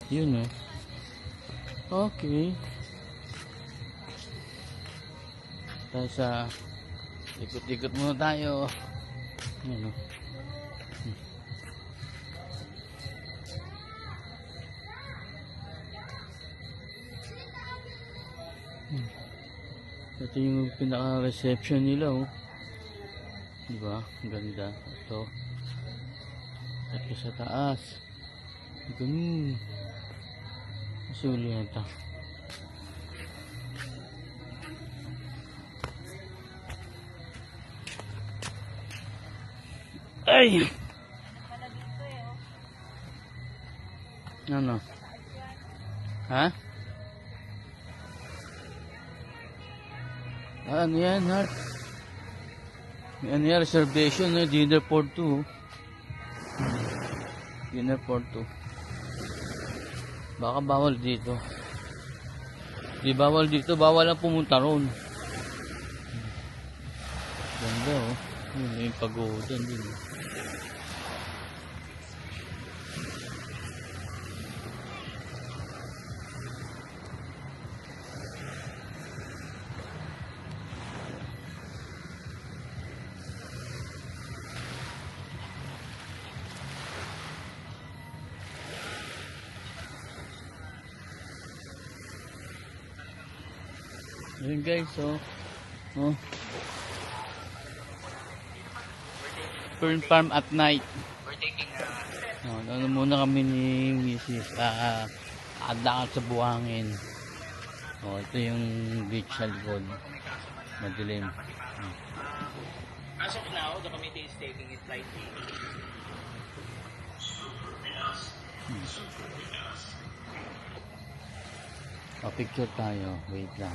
Yun eh. Okay. Tayo sa ikot-ikot muna tayo. Yun o. Ito yung pinaka-reception nila oh. Diba? Ganda. Ito. Ito sa taas. Ganun. Masuli yan ito. Ay! Ano? Ha? Ano yan, Heart? Ano yan, reservation, dinner for two. Dinner for two. Baka bawal dito. Di bawal dito, bawal ang pumunta ron. Ganda oh. Yun yung pagodan din. Ayun guys, oh. Fern farm at night. We're taking Ano muna kami ni Mrs. Adakal sa buhangin. Ito yung beach sa likod. Madilim. As of now, the committee is taking it lightly. Picture tayo. Wait lang.